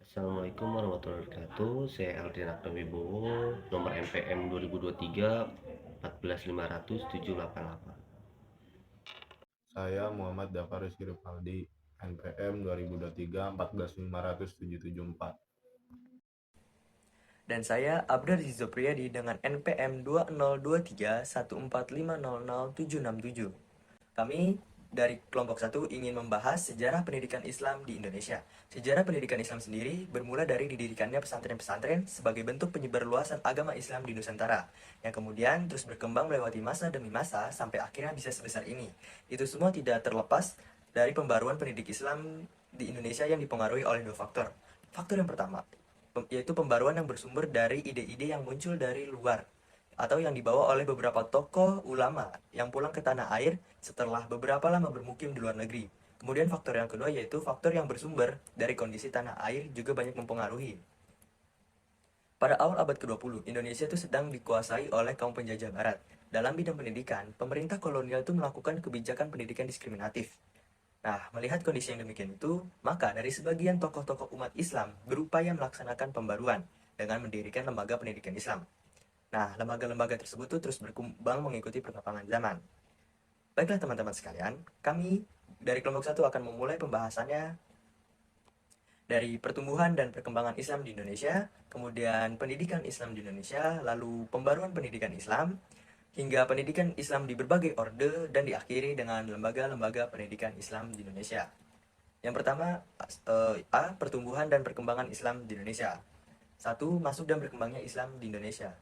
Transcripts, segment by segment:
Assalamualaikum warahmatullahi wabarakatuh. Saya Aldrin Akta Wibowo, nomor NPM 2023 14500 788. Saya Muhammad Dafar Rizky Rifaldi, NPM 2023 14500 774. Dan saya Abdar Zizopriyadi dengan NPM 2023 14500 767. Kami dari kelompok 1 ingin membahas sejarah pendidikan Islam di Indonesia. Sejarah pendidikan Islam sendiri bermula dari didirikannya pesantren-pesantren sebagai bentuk penyebar luasan agama Islam di Nusantara, yang kemudian terus berkembang melewati masa demi masa sampai akhirnya bisa sebesar ini. Itu semua tidak terlepas dari pembaruan pendidik Islam di Indonesia yang dipengaruhi oleh dua faktor. Faktor yang pertama, yaitu pembaruan yang bersumber dari ide-ide yang muncul dari luar atau yang dibawa oleh beberapa tokoh ulama yang pulang ke tanah air setelah beberapa lama bermukim di luar negeri. Kemudian faktor yang kedua yaitu faktor yang bersumber dari kondisi tanah air juga banyak mempengaruhi. Pada awal abad ke-20, Indonesia itu sedang dikuasai oleh kaum penjajah barat. Dalam bidang pendidikan, pemerintah kolonial itu melakukan kebijakan pendidikan diskriminatif. Nah, melihat kondisi yang demikian itu, maka dari sebagian tokoh-tokoh umat Islam berupaya melaksanakan pembaruan dengan mendirikan lembaga pendidikan Islam. Nah, lembaga-lembaga tersebut tuh terus berkembang mengikuti perkembangan zaman. Baiklah teman-teman sekalian, kami dari kelompok 1 akan memulai pembahasannya dari pertumbuhan dan perkembangan Islam di Indonesia, kemudian pendidikan Islam di Indonesia, lalu pembaruan pendidikan Islam, hingga pendidikan Islam di berbagai orde, dan diakhiri dengan lembaga-lembaga pendidikan Islam di Indonesia. Yang pertama, pertumbuhan dan perkembangan Islam di Indonesia. Satu, masuk dan berkembangnya Islam di Indonesia.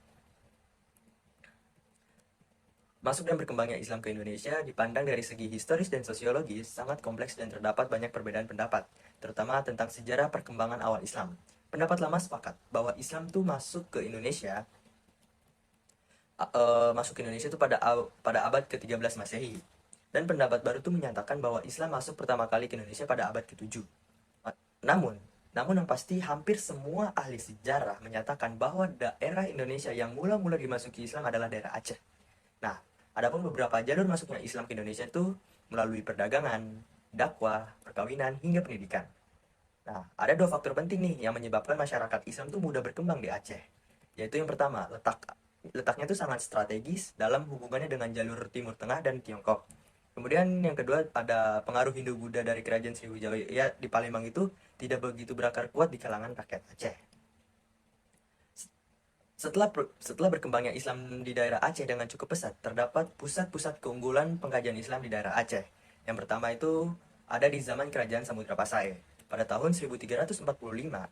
Masuk dan berkembangnya Islam ke Indonesia dipandang dari segi historis dan sosiologis sangat kompleks dan terdapat banyak perbedaan pendapat, terutama tentang sejarah perkembangan awal Islam. Pendapat lama sepakat bahwa Islam tuh masuk ke Indonesia itu pada abad ke-13 Masehi. Dan pendapat baru itu menyatakan bahwa Islam masuk pertama kali ke Indonesia pada abad ke-7. Namun, namun yang pasti hampir semua ahli sejarah menyatakan bahwa daerah Indonesia yang mula-mula dimasuki Islam adalah daerah Aceh. Nah, adapun beberapa jalur masuknya Islam ke Indonesia itu melalui perdagangan, dakwah, perkawinan, hingga pendidikan. Nah, ada dua faktor penting nih yang menyebabkan masyarakat Islam itu mudah berkembang di Aceh. Yaitu yang pertama, letaknya itu sangat strategis dalam hubungannya dengan jalur Timur Tengah dan Tiongkok. Kemudian yang kedua ada pengaruh Hindu-Buddha dari kerajaan Sriwijaya di Palembang itu tidak begitu berakar kuat di kalangan rakyat Aceh. Setelah berkembangnya Islam di daerah Aceh dengan cukup pesat, terdapat pusat-pusat keunggulan pengkajian Islam di daerah Aceh. Yang pertama itu ada di zaman kerajaan Samudra Pasai. Pada tahun 1345,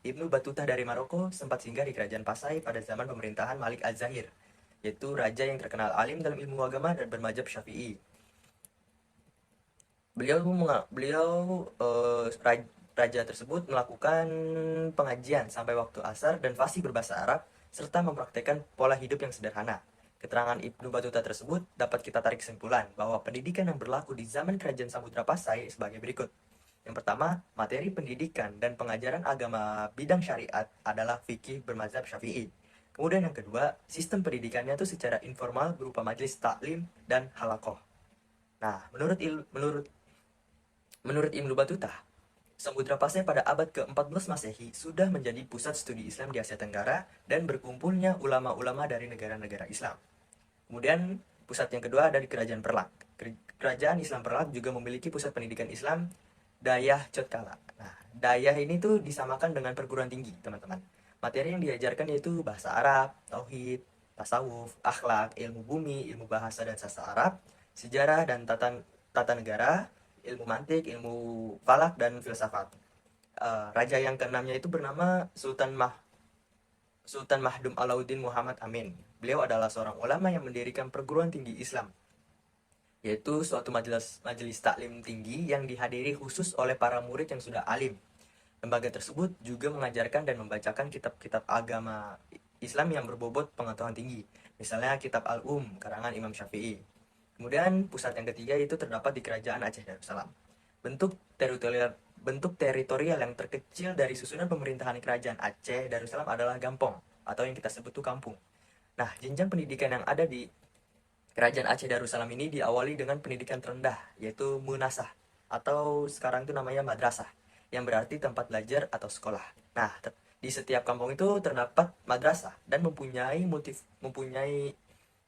Ibnu Battuta dari Maroko sempat singgah di kerajaan Pasai pada zaman pemerintahan Malik Az-Zahir, yaitu raja yang terkenal alim dalam ilmu agama dan bermadzhab Syafi'i. Raja tersebut melakukan pengajian sampai waktu asar dan fasih berbahasa Arab serta mempraktekkan pola hidup yang sederhana. Keterangan Ibnu Battuta tersebut dapat kita tarik kesimpulan bahwa pendidikan yang berlaku di zaman kerajaan Samudra Pasai sebagai berikut. Yang pertama, materi pendidikan dan pengajaran agama bidang syariat adalah fikih bermazhab Syafi'i. Kemudian yang kedua, sistem pendidikannya itu secara informal berupa majelis taklim dan halakoh. Nah, menurut Ibnu Battuta, Samudra Pasai pada abad ke-14 Masehi sudah menjadi pusat studi Islam di Asia Tenggara dan berkumpulnya ulama-ulama dari negara-negara Islam. Kemudian pusat yang kedua ada di Kerajaan Perlak. Kerajaan Islam Perlak juga memiliki pusat pendidikan Islam Dayah Cotkala. Nah, Dayah ini tuh disamakan dengan perguruan tinggi, teman-teman. Materi yang diajarkan yaitu bahasa Arab, tauhid, tasawuf, akhlak, ilmu bumi, ilmu bahasa dan sastra Arab, sejarah dan tata negara, ilmu mantik, ilmu falak dan filsafat. Raja yang keenamnya itu bernama Sultan Mahdum Alauddin Muhammad Amin. Beliau adalah seorang ulama yang mendirikan perguruan tinggi Islam, yaitu suatu majelis taklim tinggi yang dihadiri khusus oleh para murid yang sudah alim. Lembaga tersebut juga mengajarkan dan membacakan kitab-kitab agama Islam yang berbobot pengetahuan tinggi. Misalnya kitab Al-Um, karangan Imam Syafi'i. Kemudian pusat yang ketiga itu terdapat di Kerajaan Aceh Darussalam. Bentuk teritorial yang terkecil dari susunan pemerintahan Kerajaan Aceh Darussalam adalah Gampong, atau yang kita sebut tuh kampung. Nah, jenjang pendidikan yang ada di Kerajaan Aceh Darussalam ini diawali dengan pendidikan terendah, yaitu Munasah, atau sekarang itu namanya madrasah. yang berarti tempat belajar atau sekolah. Nah, di setiap kampung itu terdapat madrasah dan mempunyai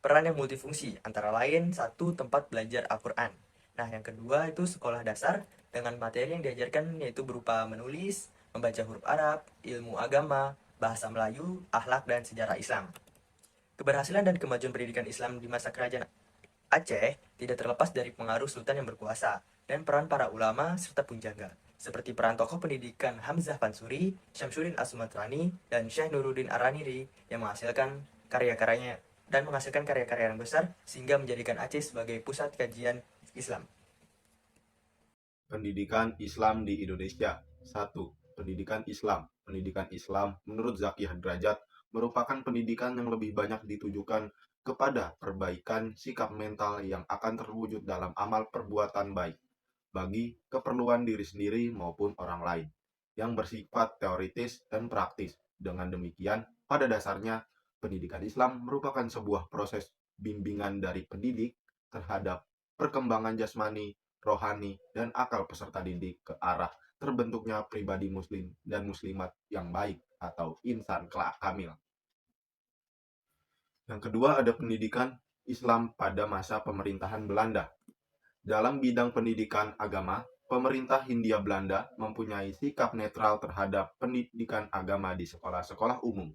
peran yang multifungsi, antara lain satu tempat belajar Al-Quran. Nah, yang kedua itu sekolah dasar dengan materi yang diajarkan yaitu berupa menulis, membaca huruf Arab, ilmu agama, bahasa Melayu, akhlak, dan sejarah Islam. Keberhasilan dan kemajuan pendidikan Islam di masa kerajaan Aceh tidak terlepas dari pengaruh sultan yang berkuasa dan peran para ulama serta punjangga, seperti peran tokoh pendidikan Hamzah Pansuri, Syamsuddin As-Sumatrani, dan Syekh Nuruddin Araniri yang menghasilkan karya-karyanya yang besar sehingga menjadikan Aceh sebagai pusat kajian Islam. Pendidikan Islam di Indonesia. 1. Pendidikan Islam. Pendidikan Islam menurut Zaki Hadrajat merupakan pendidikan yang lebih banyak ditujukan kepada perbaikan sikap mental yang akan terwujud dalam amal perbuatan baik bagi keperluan diri sendiri maupun orang lain, yang bersifat teoritis dan praktis. Dengan demikian, pada dasarnya, pendidikan Islam merupakan sebuah proses bimbingan dari pendidik terhadap perkembangan jasmani, rohani, dan akal peserta didik ke arah terbentuknya pribadi muslim dan muslimat yang baik atau insan kamil. Yang kedua ada pendidikan Islam pada masa pemerintahan Belanda. Dalam bidang pendidikan agama, pemerintah Hindia Belanda mempunyai sikap netral terhadap pendidikan agama di sekolah-sekolah umum.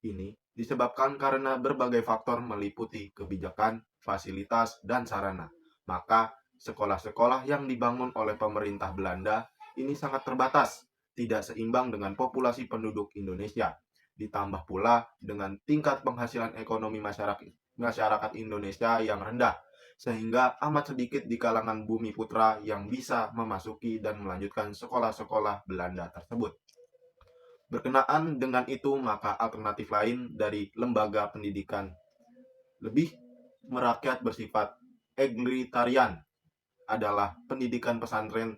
Ini disebabkan karena berbagai faktor meliputi kebijakan, fasilitas, dan sarana. Maka, sekolah-sekolah yang dibangun oleh pemerintah Belanda ini sangat terbatas, tidak seimbang dengan populasi penduduk Indonesia. Ditambah pula dengan tingkat penghasilan ekonomi masyarakat Indonesia yang rendah, sehingga amat sedikit di kalangan bumi putra yang bisa memasuki dan melanjutkan sekolah-sekolah Belanda tersebut. Berkenaan dengan itu, maka alternatif lain dari lembaga pendidikan lebih merakyat bersifat egalitarian adalah pendidikan pesantren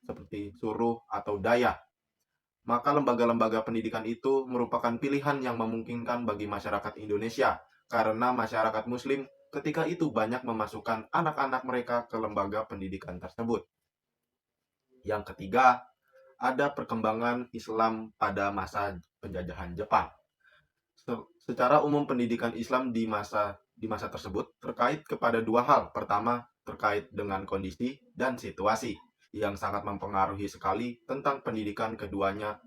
seperti suruh atau daya. Maka lembaga-lembaga pendidikan itu merupakan pilihan yang memungkinkan bagi masyarakat Indonesia, karena masyarakat Muslim ketika itu banyak memasukkan anak-anak mereka ke lembaga pendidikan tersebut. Yang ketiga, ada perkembangan Islam pada masa penjajahan Jepang. Secara umum pendidikan Islam di masa tersebut terkait kepada dua hal. Pertama, terkait dengan kondisi dan situasi yang sangat mempengaruhi sekali tentang pendidikan keduanya,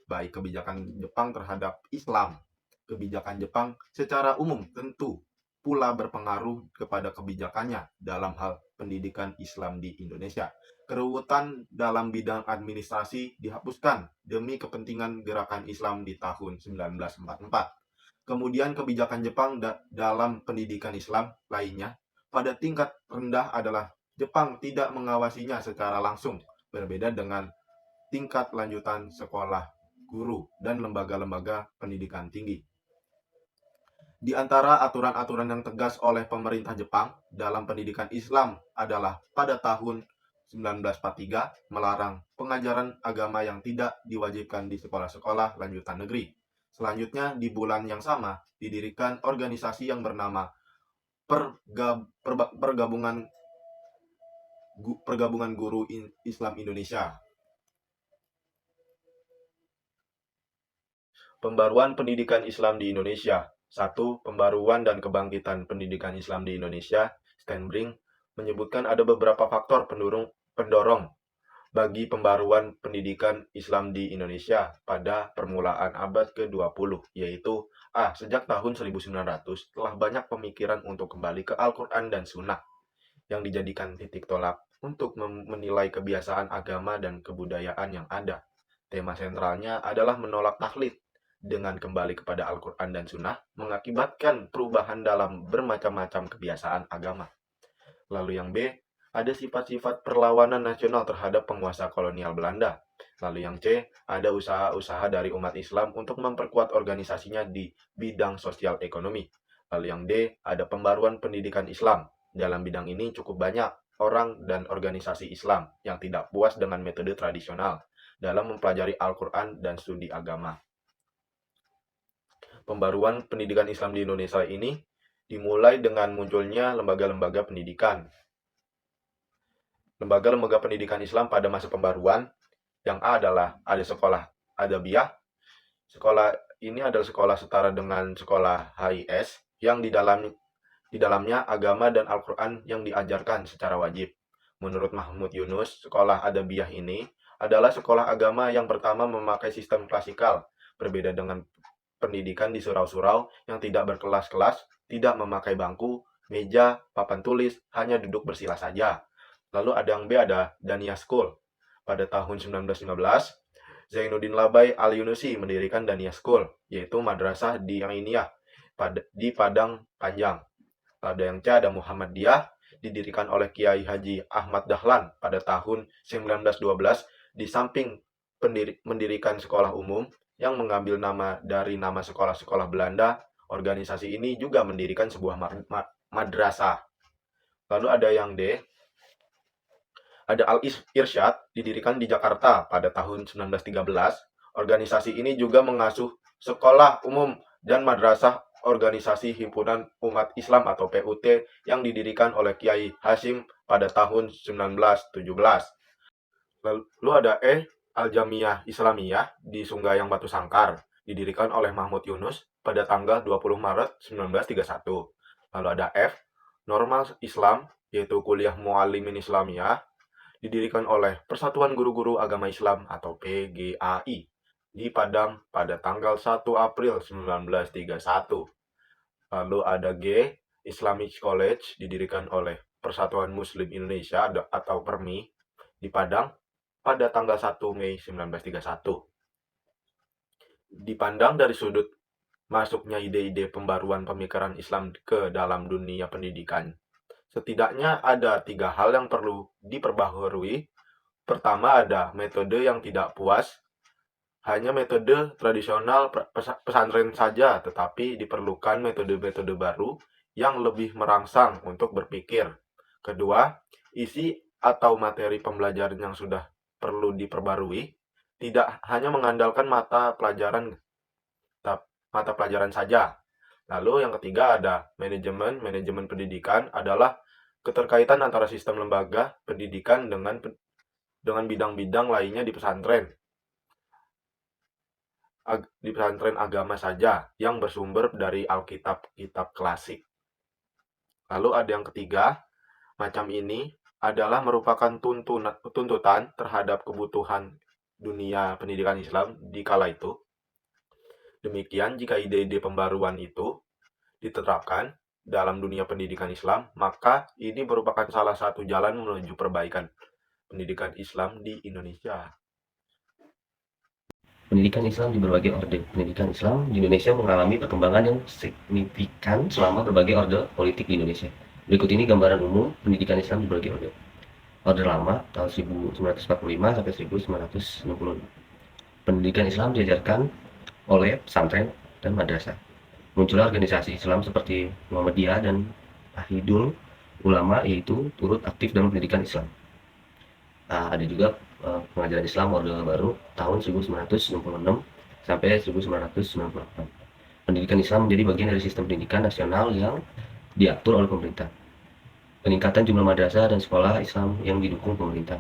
baik kebijakan Jepang terhadap Islam. Kebijakan Jepang secara umum tentu pula berpengaruh kepada kebijakannya dalam hal pendidikan Islam di Indonesia. Keruwetan dalam bidang administrasi dihapuskan demi kepentingan gerakan Islam di tahun 1944. Kemudian kebijakan Jepang dalam pendidikan Islam lainnya pada tingkat rendah adalah Jepang tidak mengawasinya secara langsung, berbeda dengan tingkat lanjutan sekolah guru dan lembaga-lembaga pendidikan tinggi. Di antara aturan-aturan yang tegas oleh pemerintah Jepang dalam pendidikan Islam adalah pada tahun 1943 melarang pengajaran agama yang tidak diwajibkan di sekolah-sekolah lanjutan negeri. Selanjutnya, di bulan yang sama, didirikan organisasi yang bernama Pergabungan Guru Islam Indonesia. Pembaruan pendidikan Islam di Indonesia. 1. Pembaruan dan kebangkitan pendidikan Islam di Indonesia. Stanbring menyebutkan ada beberapa faktor pendorong bagi pembaruan pendidikan Islam di Indonesia pada permulaan abad ke-20, yaitu A. Sejak tahun 1900 telah banyak pemikiran untuk kembali ke Al-Quran dan Sunnah yang dijadikan titik tolak untuk menilai kebiasaan agama dan kebudayaan yang ada. Tema sentralnya adalah menolak taklid. Dengan kembali kepada Al-Quran dan Sunnah mengakibatkan perubahan dalam bermacam-macam kebiasaan agama. Lalu yang B, ada sifat-sifat perlawanan nasional terhadap penguasa kolonial Belanda. Lalu yang C, ada usaha-usaha dari umat Islam untuk memperkuat organisasinya di bidang sosial ekonomi. Lalu yang D, ada pembaruan pendidikan Islam. Dalam bidang ini cukup banyak orang dan organisasi Islam yang tidak puas dengan metode tradisional dalam mempelajari Al-Quran dan studi agama. Pembaruan pendidikan Islam di Indonesia ini dimulai dengan munculnya lembaga-lembaga pendidikan. Lembaga-lembaga pendidikan Islam pada masa pembaruan Yang A adalah ada sekolah Adabiyah. Sekolah ini adalah sekolah setara dengan sekolah HIS yang di dalamnya agama dan Al-Quran yang diajarkan secara wajib. Menurut Mahmud Yunus, sekolah Adabiyah ini adalah sekolah agama yang pertama memakai sistem klasikal, berbeda dengan pendidikan di surau-surau yang tidak berkelas-kelas, tidak memakai bangku, meja, papan tulis, hanya duduk bersila saja. Lalu ada yang B, ada Dania School. Pada tahun 1915, Zainuddin Labai Al-Yunusi mendirikan Dania School, yaitu madrasah di Ainiyah di Padang Panjang. Ada yang C, ada Muhammadiyah, didirikan oleh Kiai Haji Ahmad Dahlan pada tahun 1912 di samping mendirikan sekolah umum yang mengambil nama dari nama sekolah-sekolah Belanda. Organisasi ini juga mendirikan sebuah madrasah. Lalu ada yang D, ada Al-Irsyad, didirikan di Jakarta pada tahun 1913. Organisasi ini juga mengasuh sekolah umum dan madrasah organisasi Himpunan Umat Islam atau PUT yang didirikan oleh Kiai Hasyim pada tahun 1917. Lalu ada E, Al-Jamiyah Islamiyah di Sunggayang Batu Sangkar, didirikan oleh Mahmud Yunus pada tanggal 20 Maret 1931. Lalu ada F, Normal Islam, yaitu Kuliah Muallimin Islamiyah, didirikan oleh Persatuan Guru-Guru Agama Islam atau PGAI di Padang pada tanggal 1 April 1931. Lalu ada G, Islamic College, didirikan oleh Persatuan Muslim Indonesia atau PERMI di Padang pada tanggal 1 Mei 1931. Dipandang dari sudut masuknya ide-ide pembaruan pemikiran Islam ke dalam dunia pendidikan, setidaknya ada 3 hal yang perlu diperbaharui. Pertama, ada metode yang tidak puas. Hanya metode tradisional pesantren saja, tetapi diperlukan metode-metode baru yang lebih merangsang untuk berpikir. Kedua, isi atau materi pembelajaran yang sudah perlu diperbarui, tidak hanya mengandalkan mata pelajaran saja. Lalu yang ketiga ada manajemen pendidikan adalah keterkaitan antara sistem lembaga pendidikan dengan bidang-bidang lainnya di pesantren agama saja yang bersumber dari Alkitab, kitab klasik. Lalu ada yang ketiga, macam ini adalah merupakan tuntutan terhadap kebutuhan dunia pendidikan Islam di kala itu. Demikian, jika ide-ide pembaruan itu diterapkan dalam dunia pendidikan Islam, maka ini merupakan salah satu jalan menuju perbaikan pendidikan Islam di Indonesia. Pendidikan Islam di berbagai orde. Pendidikan Islam di Indonesia mengalami perkembangan yang signifikan selama berbagai orde politik di Indonesia. Berikut ini gambaran umum pendidikan Islam di berbagai orde. Orde lama tahun 1945 sampai 1966. Pendidikan Islam diajarkan oleh pesantren dan madrasah. Muncullah organisasi Islam seperti Muhammadiyah dan Nahdlatul Ulama, yaitu turut aktif dalam pendidikan Islam. Ada juga pengajaran Islam Orde Baru tahun 1966 sampai 1998. Pendidikan Islam menjadi bagian dari sistem pendidikan nasional yang diatur oleh pemerintah. Peningkatan jumlah madrasah dan sekolah Islam yang didukung pemerintah.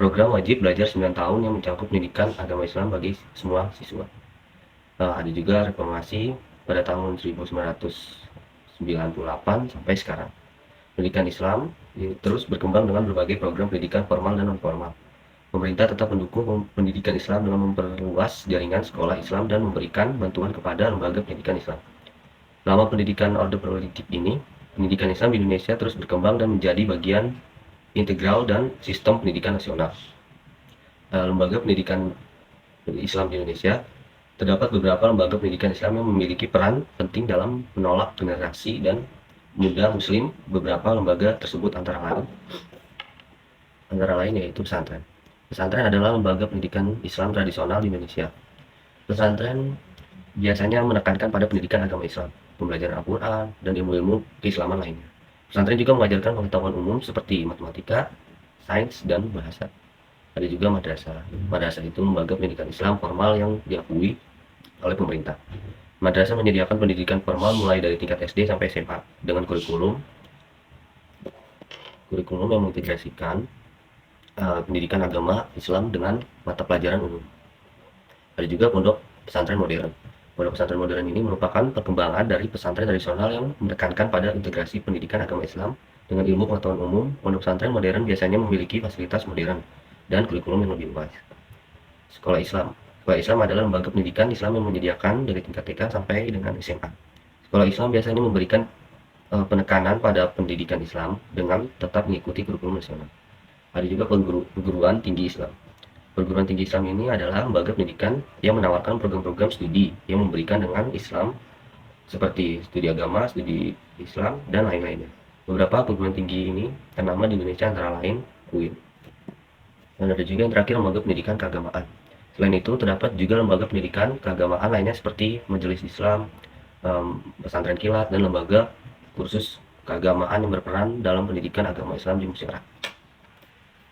Program wajib belajar 9 tahun yang mencakup pendidikan agama Islam bagi semua siswa. Ada juga reformasi pada tahun 1998 sampai sekarang. Pendidikan Islam terus berkembang dengan berbagai program pendidikan formal dan non-formal. Pemerintah tetap mendukung pendidikan Islam dengan memperluas jaringan sekolah Islam dan memberikan bantuan kepada lembaga pendidikan Islam. Selama pendidikan orde politik ini, pendidikan Islam di Indonesia terus berkembang dan menjadi bagian integral dan sistem pendidikan nasional. Lembaga pendidikan Islam di Indonesia, terdapat beberapa lembaga pendidikan Islam yang memiliki peran penting dalam menolak generasi dan muda Muslim. Beberapa lembaga tersebut antara lain yaitu pesantren. Pesantren adalah lembaga pendidikan Islam tradisional di Indonesia. Pesantren biasanya menekankan pada pendidikan agama Islam, pembelajaran Al-Quran, dan ilmu-ilmu keislaman lainnya. Pesantren juga mengajarkan pengetahuan umum seperti matematika, sains, dan bahasa. Ada juga madrasah. Madrasah itu lembaga pendidikan Islam formal yang diakui oleh pemerintah. Madrasah menyediakan pendidikan formal mulai dari tingkat SD sampai SMA dengan kurikulum yang mengintegrasikan pendidikan agama Islam dengan mata pelajaran umum. Ada juga pondok pesantren modern. Pondok pesantren modern ini merupakan perkembangan dari pesantren tradisional yang menekankan pada integrasi pendidikan agama Islam dengan ilmu pengetahuan umum. Pondok pesantren modern biasanya memiliki fasilitas modern dan kurikulum yang lebih luas. Sekolah Islam. Sekolah Islam adalah lembaga pendidikan Islam yang menyediakan dari tingkat TK sampai dengan SMA. Sekolah Islam biasanya memberikan penekanan pada pendidikan Islam dengan tetap mengikuti kurikulum nasional. Ada juga perguruan tinggi Islam. Perguruan tinggi Islam ini adalah lembaga pendidikan yang menawarkan program-program studi yang memberikan dengan Islam seperti studi agama, studi Islam, dan lain-lainnya. Beberapa perguruan tinggi ini ternama di Indonesia antara lain UIN. Dan ada juga yang terakhir lembaga pendidikan keagamaan. Selain itu, terdapat juga lembaga pendidikan keagamaan lainnya seperti Majelis Islam, pesantren kilat, dan lembaga kursus keagamaan yang berperan dalam pendidikan agama Islam di masyarakat.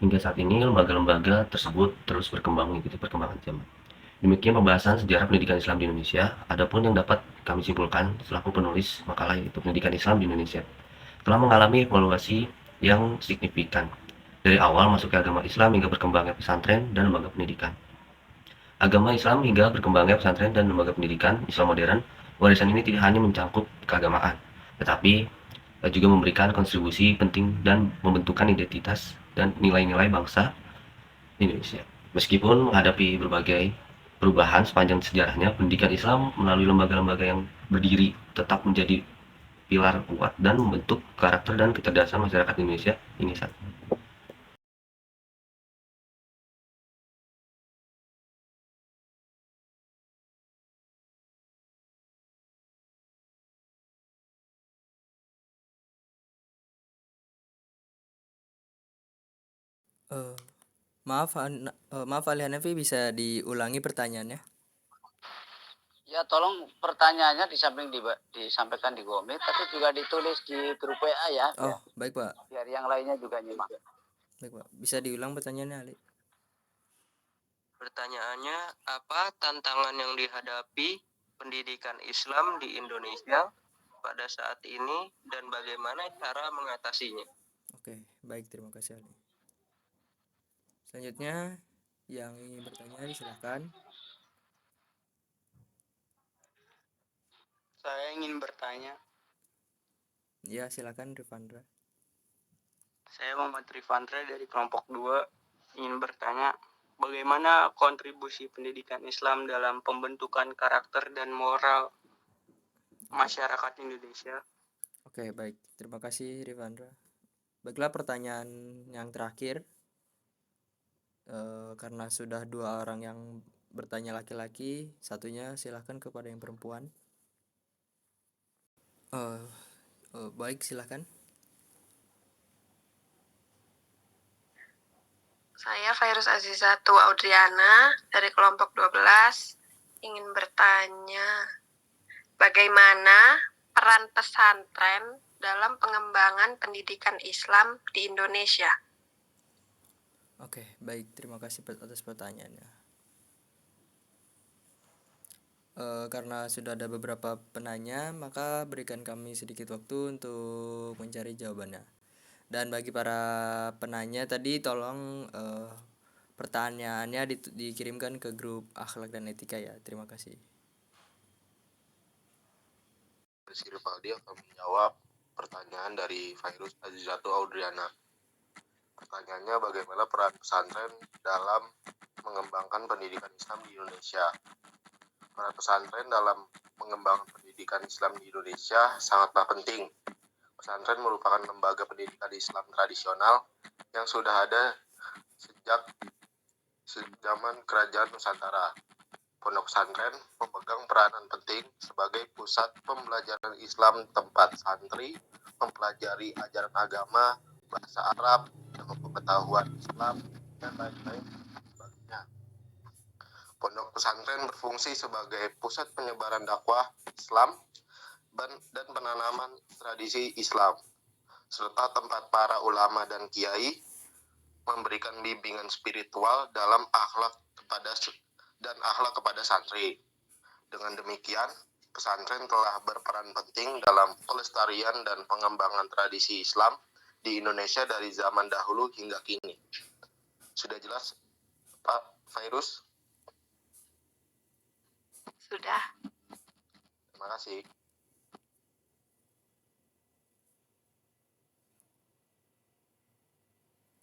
Hingga saat ini, lembaga-lembaga tersebut terus berkembang mengikuti perkembangan zaman. Demikian pembahasan sejarah pendidikan Islam di Indonesia. Adapun yang dapat kami simpulkan selaku penulis makalah yaitu pendidikan Islam di Indonesia telah mengalami evaluasi yang signifikan dari awal masuk ke agama Islam hingga berkembangnya pesantren dan lembaga pendidikan. Agama Islam hingga berkembangnya pesantren dan lembaga pendidikan Islam modern, warisan ini tidak hanya mencangkup keagamaan, tetapi juga memberikan kontribusi penting dan membentukkan identitas dan nilai-nilai bangsa Indonesia. Meskipun menghadapi berbagai perubahan sepanjang sejarahnya, pendidikan Islam melalui lembaga-lembaga yang berdiri tetap menjadi pilar kuat dan membentuk karakter dan kecerdasan masyarakat Indonesia ini saat ini. Eh, maaf Ali Hanafi, bisa diulangi pertanyaannya? Ya, tolong pertanyaannya disampaikan di Gomit, tapi juga ditulis di grup WA ya, Oh, baik Pak. biar yang lainnya juga nyimak. Baik Pak. Bisa diulang pertanyaannya Ali? Pertanyaannya, apa tantangan yang dihadapi pendidikan Islam di Indonesia pada saat ini dan bagaimana cara mengatasinya? Oke, baik, terima kasih Ali. Selanjutnya yang ingin bertanya silakan. Saya ingin bertanya. Ya, silakan Rifandra. Saya Muhammad Rifandra dari kelompok 2 ingin bertanya, bagaimana kontribusi pendidikan Islam dalam pembentukan karakter dan moral masyarakat Indonesia? Oke, baik. Terima kasih Rifandra. Baiklah, pertanyaan yang terakhir. Karena sudah 2 orang yang bertanya laki-laki, satunya silahkan kepada yang perempuan. Baik, silahkan. Saya Virus Azizatu Audriana dari kelompok 12 ingin bertanya, bagaimana peran pesantren dalam pengembangan pendidikan Islam di Indonesia? Oke, baik. Terima kasih atas pertanyaannya. Karena sudah ada beberapa penanya, maka berikan kami sedikit waktu untuk mencari jawabannya. Dan bagi para penanya tadi, tolong pertanyaannya dikirimkan ke grup akhlak dan etika ya. Terima kasih. Rizky Rivaldi akan menjawab pertanyaan dari Virus Azizatu Audriana. Pertanyaannya, bagaimana peran pesantren dalam mengembangkan pendidikan Islam di Indonesia? Peran pesantren dalam mengembangkan pendidikan Islam di Indonesia sangatlah penting. Pesantren merupakan lembaga pendidikan Islam tradisional yang sudah ada sejak zaman Kerajaan Nusantara. Pondok pesantren memegang peranan penting sebagai pusat pembelajaran Islam, tempat santri mempelajari ajaran agama, bahasa Arab, ilmu pengetahuan Islam, dan lain-lain sebagainya. Pondok pesantren berfungsi sebagai pusat penyebaran dakwah Islam dan penanaman tradisi Islam, serta tempat para ulama dan kiai memberikan bimbingan spiritual dalam akhlak kepada santri. Dengan demikian, pesantren telah berperan penting dalam pelestarian dan pengembangan tradisi Islam di Indonesia dari zaman dahulu hingga kini. Sudah jelas, Pak Virus? Sudah. Terima kasih.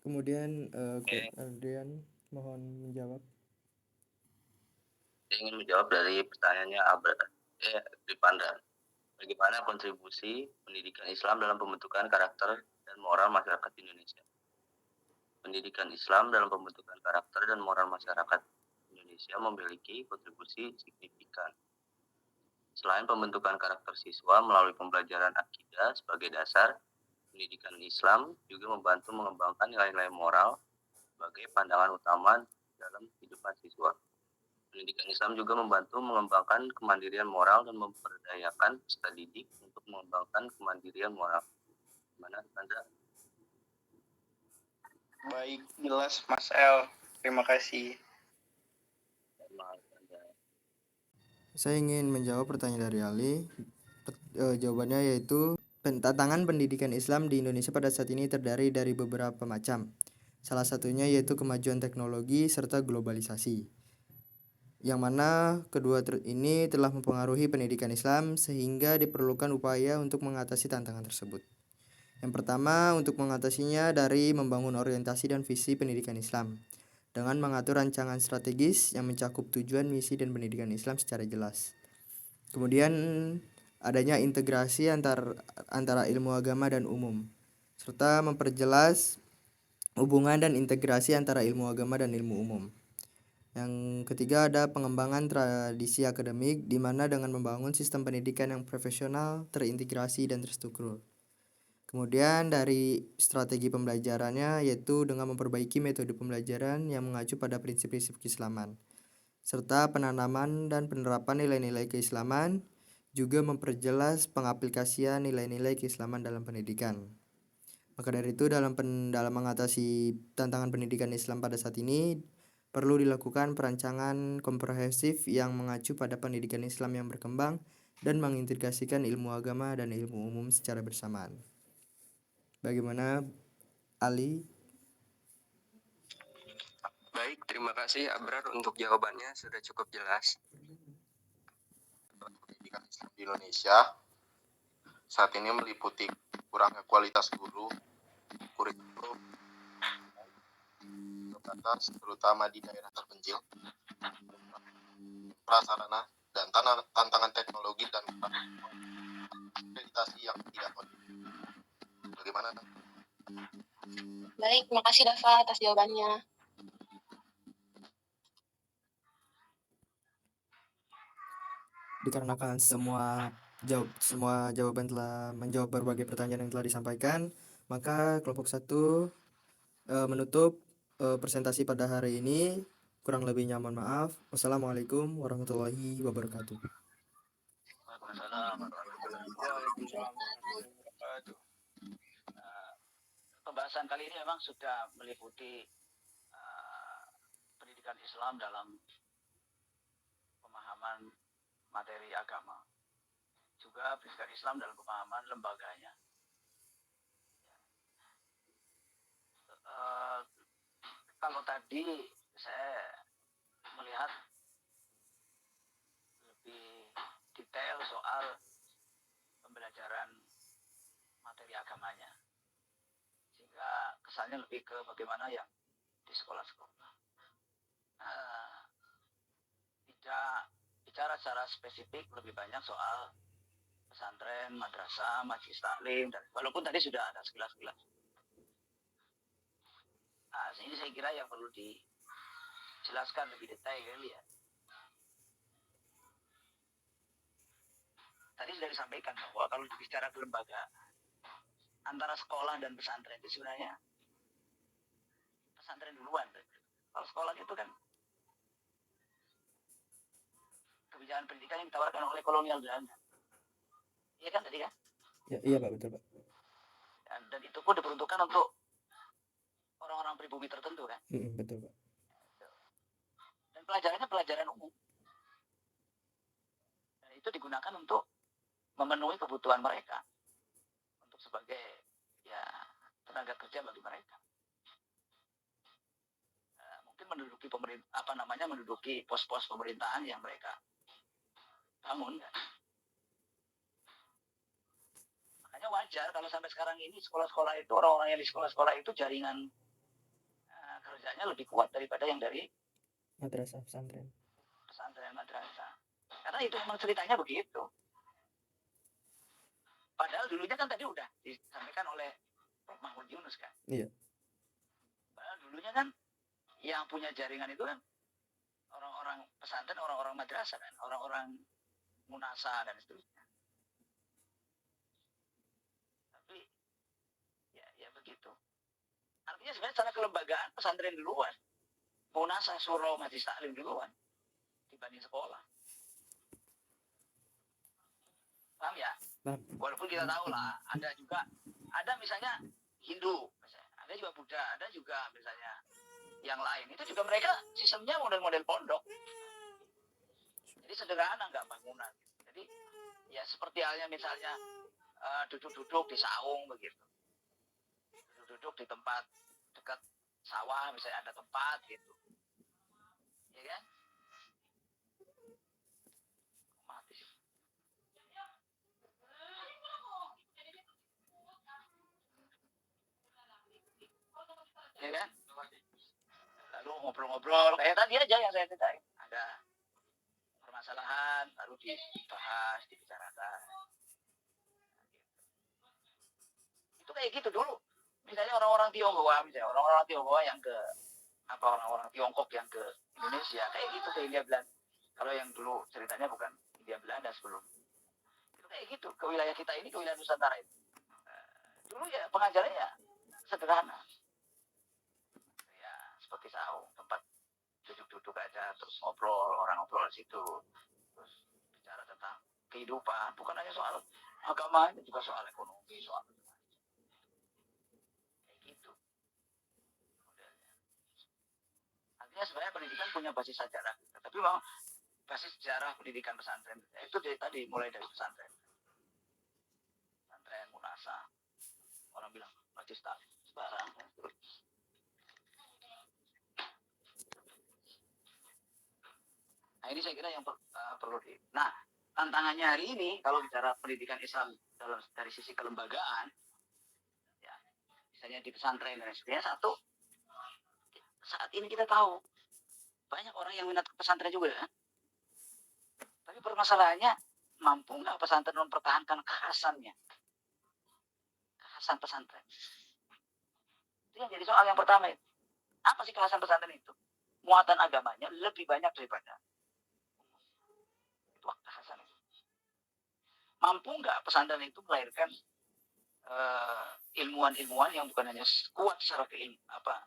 Kemudian Ardian mohon menjawab. Saya ingin menjawab dari pertanyaannya Ripanda. Bagaimana kontribusi pendidikan Islam dalam pembentukan karakter dan moral masyarakat Indonesia? Pendidikan Islam dalam pembentukan karakter dan moral masyarakat Indonesia memiliki kontribusi signifikan. Selain pembentukan karakter siswa melalui pembelajaran akidah sebagai dasar, pendidikan Islam juga membantu mengembangkan nilai-nilai moral sebagai pandangan utama dalam kehidupan siswa. Pendidikan Islam juga membantu mengembangkan kemandirian moral dan memperdayakan peserta didik untuk mengembangkan kemandirian moral. Gimana, Anda? Baik, jelas Mas El. Terima kasih. Saya ingin menjawab pertanyaan dari Ali. Jawabannya yaitu tantangan pendidikan Islam di Indonesia pada saat ini terdiri dari beberapa macam. Salah satunya yaitu kemajuan teknologi serta globalisasi, yang mana kedua ini telah mempengaruhi pendidikan Islam sehingga diperlukan upaya untuk mengatasi tantangan tersebut. Yang pertama, untuk mengatasinya dari membangun orientasi dan visi pendidikan Islam dengan mengatur rancangan strategis yang mencakup tujuan, misi, dan pendidikan Islam secara jelas. Kemudian adanya integrasi antara ilmu agama dan umum, serta memperjelas hubungan dan integrasi antara ilmu agama dan ilmu umum. Yang ketiga, ada pengembangan tradisi akademik, di mana dengan membangun sistem pendidikan yang profesional, terintegrasi, dan terstruktur. Kemudian dari strategi pembelajarannya yaitu dengan memperbaiki metode pembelajaran yang mengacu pada prinsip-prinsip keislaman, serta penanaman dan penerapan nilai-nilai keislaman, juga memperjelas pengaplikasian nilai-nilai keislaman dalam pendidikan. Maka dari itu dalam mengatasi tantangan pendidikan Islam pada saat ini perlu dilakukan perancangan komprehensif yang mengacu pada pendidikan Islam yang berkembang dan mengintegrasikan ilmu agama dan ilmu umum secara bersamaan. Bagaimana, Ali? Baik, terima kasih Abrar untuk jawabannya, sudah cukup jelas. Pendidikan Islam di Indonesia saat ini meliputi kurangnya kualitas guru, kurikulum terbatas, terutama di daerah terpencil, prasarana, dan tantangan teknologi dan akreditasi yang tidak kondusif. Bagaimana? Baik, terima kasih Dava atas jawabannya. Dikarenakan semua jawaban telah menjawab berbagai pertanyaan yang telah disampaikan, maka kelompok 1 menutup presentasi pada hari ini. Kurang lebihnya mohon maaf. Wassalamualaikum warahmatullahi wabarakatuh. Pembahasan kali ini memang sudah meliputi pendidikan Islam dalam pemahaman materi agama, juga pendidikan Islam dalam pemahaman lembaganya. Kalau tadi saya melihat lebih detail soal pembelajaran materi agamanya, sehingga kesannya lebih ke bagaimana yang di sekolah-sekolah. Bicara secara spesifik lebih banyak soal pesantren, madrasah, majelis taklim, dan walaupun tadi sudah ada sekilas-sekilas. Ini saya kira yang perlu dijelaskan lebih detail ya. Tadi sudah disampaikan bahwa kalau bicara kelembagaan antara sekolah dan pesantren itu sebenarnya pesantren duluan. Kalau sekolah itu kan kebijakan pendidikan yang ditawarkan oleh kolonial Belanda. Iya kan tadi kan? Ya, iya Pak, betul Pak. Dan itu pun diperuntukkan untuk orang-orang pribumi tertentu kan? Betul Pak. Dan pelajarannya pelajaran umum. Dan itu digunakan untuk memenuhi kebutuhan mereka, untuk sebagai ya tenaga kerja bagi mereka. menduduki menduduki pos-pos pemerintahan yang mereka bangun. Makanya wajar kalau sampai sekarang ini sekolah-sekolah itu, orang-orang yang di sekolah-sekolah itu jaringan kerjanya lebih kuat daripada yang dari Madrasah pesantren. pesantren madrasah. Karena itu memang ceritanya begitu. Padahal dulunya kan tadi udah disampaikan oleh Prof. Mahmud Yunus kan. Iya. Padahal dulunya kan yang punya jaringan itu kan orang-orang pesantren, orang-orang madrasah kan, orang-orang munasa dan seterusnya. Tapi ya begitu. Artinya sebenarnya secara kelembagaan pesantren duluan, munasa, surau, majelis taklim duluan dibanding sekolah. Paham ya? Paham. Walaupun kita tahu lah, ada misalnya Hindu, misalnya, ada juga Buddha, ada juga misalnya yang lain. Itu juga mereka sistemnya model-model pondok. Jadi sederhana, nggak bangunan. Jadi ya seperti halnya misalnya duduk-duduk di saung begitu. Duduk-duduk di tempat dekat sawah, misalnya ada tempat gitu. Ya kan? Mati sih. Ya kan? Lalu ngobrol-ngobrol kayak tadi aja yang saya ceritain. Ada permasalahan lalu dibahas, dibicarakan. Itu kayak gitu dulu. Misalnya orang-orang Tionghoa, yang ke orang-orang Tiongkok yang ke Indonesia kayak gitu, ke Hindia Belanda. Kalau yang dulu ceritanya bukan Hindia Belanda sebelum itu kayak gitu, ke wilayah kita ini, ke wilayah Nusantara itu. Dulu ya pengajarannya sederhana. Seperti saung, tempat duduk-duduk aja, terus ngobrol, orang ngobrol di situ, terus bicara tentang kehidupan, bukan hanya soal agama, juga soal ekonomi, soal kayak gitu modelnya. Artinya sebenarnya pendidikan punya basis sejarah, tapi memang basis sejarah pendidikan pesantren itu dari tadi, mulai dari pesantren munasa, orang bilang majelis taklim sembarang. Nah ini saya kira yang perlu Nah tantangannya hari ini kalau bicara pendidikan Islam dari sisi kelembagaan, ya, misalnya di pesantren dan sebagainya, satu, saat ini kita tahu banyak orang yang minat ke pesantren juga, kan? Tapi permasalahannya, mampu nggak pesantren mempertahankan kekhasan pesantren? Itu yang jadi soal yang pertama itu. Apa sih kekhasan pesantren itu? Muatan agamanya lebih banyak daripada kekhasan itu. Mampu nggak pesantren itu melahirkan ilmuwan-ilmuwan yang bukan hanya kuat secara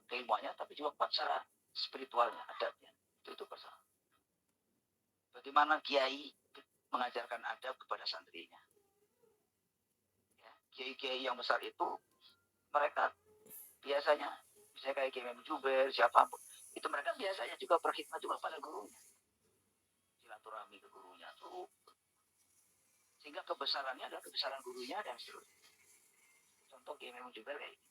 keilmuannya, tapi juga kuat secara spiritualnya, adabnya. Itu persoalan. Bagaimana kiai mengajarkan adab kepada santrinya? Ya, kiai-kiai yang besar itu, mereka biasanya, misalnya kayak Kiai Memon Juber, siapapun, itu mereka biasanya juga berkhidmat juga pada gurunya. Silaturahmi ke gurunya tuh. Sehingga kebesarannya adalah kebesaran gurunya dan seterusnya. Contoh Kiai Memon Juber kayak gitu.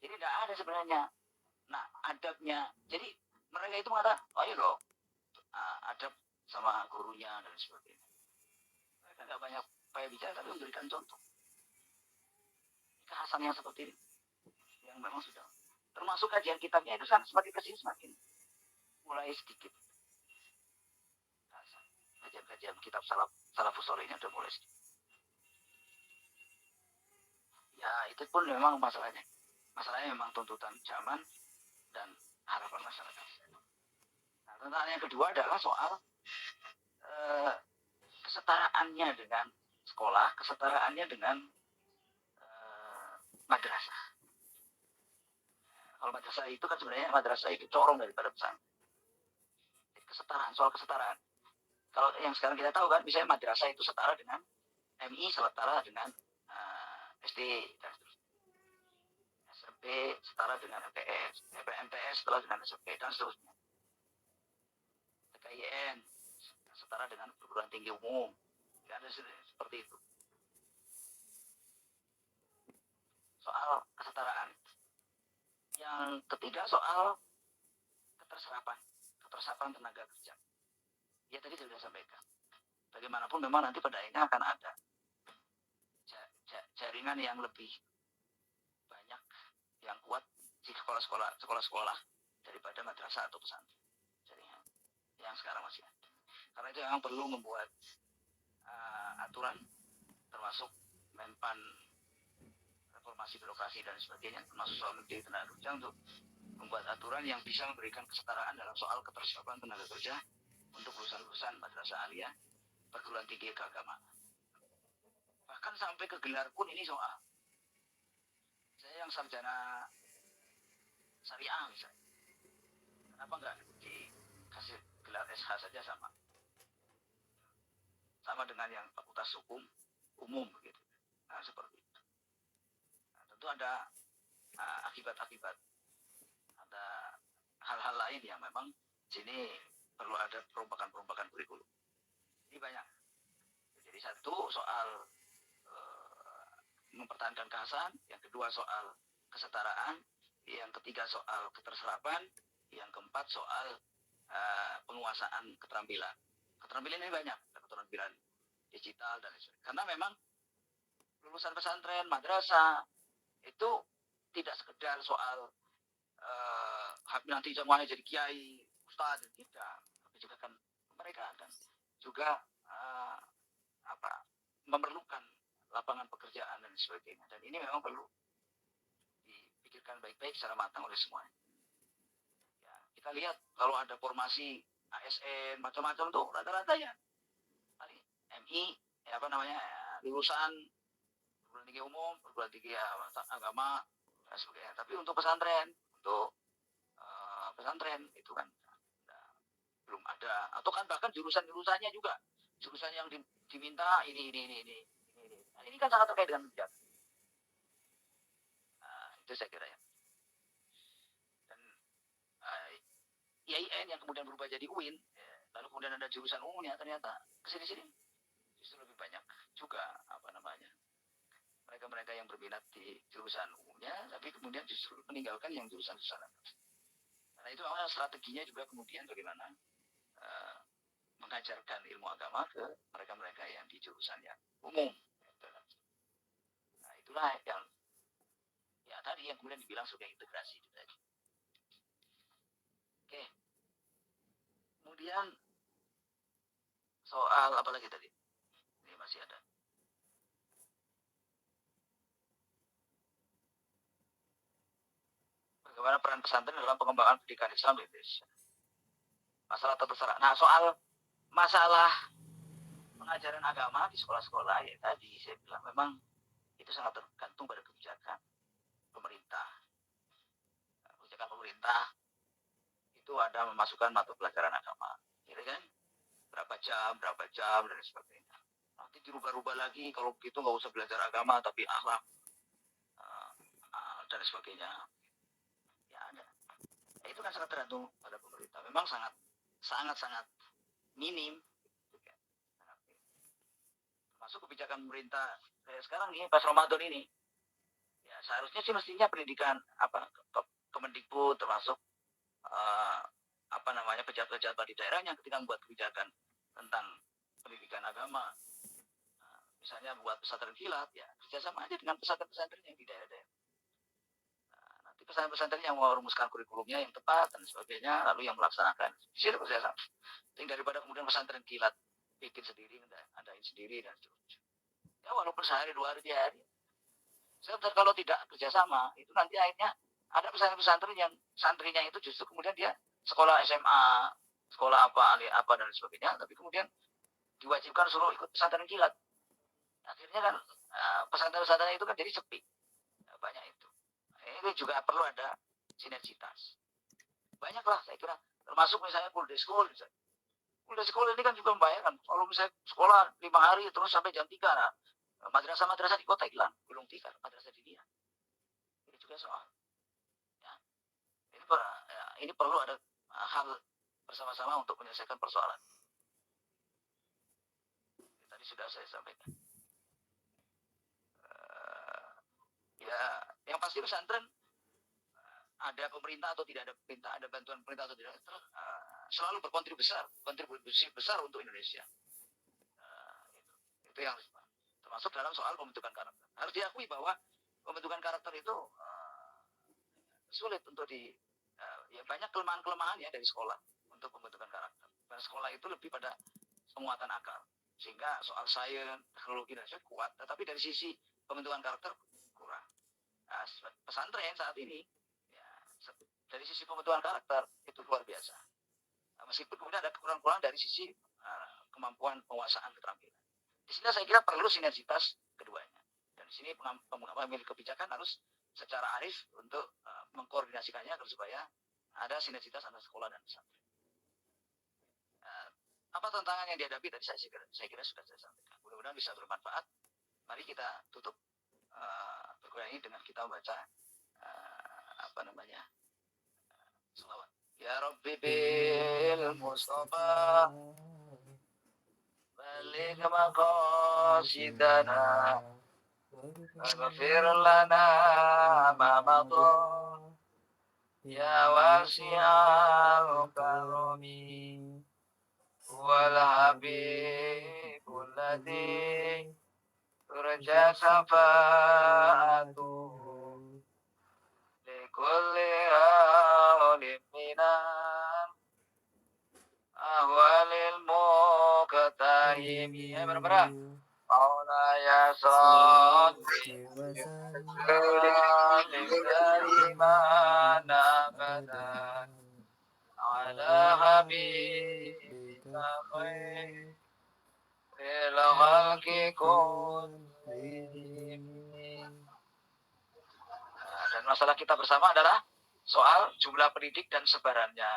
Jadi tidak ada sebenarnya. Nah, adabnya. Jadi mereka itu mengatakan, ayo loh, adab sama gurunya dan sebagainya. Mereka nggak banyak banyak bicara, tapi memberikan contoh. Kekhasan yang seperti ini, yang memang sudah termasuk kajian kitabnya itu semakin kesini semakin mulai sedikit. Kajian kitab salafus saleh ini sudah mulai sedikit. Ya itu pun memang masalahnya memang tuntutan zaman dan harapan masyarakat. Nah, tantangan yang kedua adalah soal kesetaraannya dengan sekolah, kesetaraannya dengan madrasah. Kalau madrasah itu kan sebenarnya madrasah itu corong daripada pesantren. Soal kesetaraan. Kalau yang sekarang kita tahu kan, misalnya madrasah itu setara dengan MI, setara dengan SD dan seterusnya. SMP setara dengan MTS, MTS setara dengan SMP dan seterusnya. TKIN setara dengan perguruan tinggi umum. Ya, ada seperti itu. Soal kesetaraan. Yang Yang ketiga soal keterserapan tenaga kerja. Ya tadi sudah sampaikan. Bagaimanapun memang nanti pada akhirnya akan ada jaringan yang lebih banyak, yang kuat di sekolah-sekolah daripada madrasah atau pesantren. Jaringan yang sekarang masih ada. Karena itu memang perlu membuat aturan, termasuk Menpan reformasi birokrasi dan sebagainya, termasuk soal menteri tenaga kerja, untuk membuat aturan yang bisa memberikan kesetaraan dalam soal keterserapan tenaga kerja untuk lulusan-lulusan madrasah aliyah, perguruan tinggi keagamaan. Bahkan sampai ke gelar pun ini soal. Saya yang sarjana syariah misalnya, kenapa nggak dikasih gelar SH saja sama dengan yang fakultas hukum umum begitu. Nah, seperti itu. Nah, tentu ada akibat-akibat, ada hal-hal lain yang memang sini perlu ada perombakan kurikulum. Ini banyak. Jadi satu soal mempertahankan kehasan, yang kedua soal kesetaraan, yang ketiga soal keterserapan, yang keempat soal penguasaan keterampilan. Keterampilan ini banyak, keterampilan digital dan sebagainya. Karena memang lulusan pesantren, madrasah itu tidak sekedar soal nanti semuanya jadi kiai, ustadz, tidak. Tapi juga kan mereka akan juga memerlukan lapangan pekerjaan dan sebagainya. Dan ini memang perlu dipikirkan baik-baik secara matang oleh semuanya. Ya, kita lihat kalau ada formasi ASN macam-macam tuh rata-rata ya MI lulusan perguruan tinggi umum, perguruan tinggi agama dan sebagainya. Tapi untuk pesantren itu kan belum ada, atau kan bahkan jurusannya juga jurusan yang diminta ini. Nah, ini kan sangat terkait dengan kebijakan. Itu saya kira ya. Dan IAIN yang kemudian berubah jadi UIN, lalu kemudian ada jurusan umumnya, ternyata kesini-sini justru lebih banyak juga mereka yang berminat di jurusan umumnya, tapi kemudian justru meninggalkan yang jurusan atas. Karena itu memang strateginya juga kemudian bagaimana mengajarkan ilmu agama ke mereka yang di jurusan yang umum. Nah, itulah yang tadi yang kemudian dibilang sebagai integrasi itu tadi. Oke. Kemudian soal apa lagi tadi? Ini masih ada. Bagaimana peran pesantren dalam pengembangan pendidikan Islam di Indonesia? Masalah terserah. Nah, soal masalah pengajaran agama di sekolah-sekolah ya tadi saya bilang memang itu sangat tergantung pada kebijakan pemerintah. Kebijakan pemerintah itu ada memasukkan mata pelajaran agama, gitu kan? Berapa jam dan sebagainya. Nanti dirubah-rubah lagi, kalau begitu nggak usah belajar agama tapi akhlak dan sebagainya. Ya ada. Itu kan sangat tergantung pada pemerintah. Memang sangat minim. Termasuk kebijakan pemerintah sekarang nih pas Ramadan ini. Ya seharusnya sih mestinya pendidikan Kemendikbud termasuk pejabat-pejabat di daerahnya ketika membuat kebijakan tentang pendidikan agama. Misalnya buat pesantren kilat, ya kerjasama aja dengan pesantren-pesantren yang di daerah-daerah. Nanti pesantren-pesantren yang mau merumuskan kurikulumnya yang tepat dan sebagainya, lalu yang melaksanakan. Di situ kerjasama. Daripada kemudian pesantren kilat bikin sendiri, adain sendiri dan seterusnya. Ya walaupun sehari, 2 hari, 3 hari. Sebab kalau tidak kerjasama, itu nanti akhirnya ada pesantren-pesantren yang santrinya itu justru kemudian dia sekolah SMA, sekolah apa dan sebagainya, tapi kemudian diwajibkan suruh ikut pesantren kilat. Akhirnya kan pesantren-pesantren itu kan jadi sepi. Banyak itu. Ini juga perlu ada sinergitas. Banyaklah saya kira. Termasuk misalnya full day school. Full day school ini kan juga membayarkan. Kalau misalnya sekolah 5 hari terus sampai jam 3. Nah, madrasah-madrasah di kota hilang. Gulung tikar. Madrasah di dia. Ini juga soal. Ya. Ini perlu ada hal bersama-sama untuk menyelesaikan persoalan. Tadi sudah saya sampaikan. Ya, yang pasti pesantren ada pemerintah atau tidak ada pemerintah, ada bantuan pemerintah atau tidak, selalu kontribusi besar untuk Indonesia. Itu yang termasuk dalam soal pembentukan karakter. Harus diakui bahwa pembentukan karakter itu sulit untuk ya banyak kelemahan-kelemahan ya dari sekolah untuk pembentukan karakter. Karena sekolah itu lebih pada penguatan akal, sehingga soal sains, teknologi dan sebagainya kuat, tetapi dari sisi pembentukan karakter kurang. Nah, pesantren saat ini ya, dari sisi pembentukan karakter itu luar biasa. Nah, meskipun kemudian ada kekurangan dari sisi kemampuan penguasaan keterampilan. Di sini saya kira perlu sinergitas keduanya. Dan di sini pengambil kebijakan harus secara arif untuk mengkoordinasikannya agar supaya ada sinergitas antara sekolah dan pesantren. Apa tantangan yang dihadapi tadi saya kira sudah saya sampaikan. Mudah-mudahan bisa bermanfaat. Mari kita tutup berkurangi dengan kita membaca selawat. Ya Rabbi bil Mustafa balik maqasidana waghfir lana ma madha ya wasi'al karami wal habibul ladzi turja syafa'atuhu likulli awlim minan ahwalil muqtahimi. Bareng-bareng. Maulaya sholli sallim daiman abadan ala habibika khairil khalqi kullihim. Dan masalah kita bersama adalah soal jumlah pendidik dan sebarannya.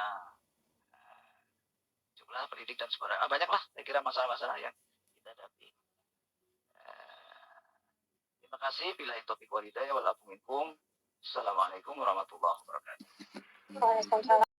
Jumlah pendidik dan sebaran. Banyaklah saya kira masalah-masalah yang kita hadapi. Terima kasih. Bila taufiq wal hidayah wal afu minkum. Assalamualaikum warahmatullahi wabarakatuh. Waalaikumsalam.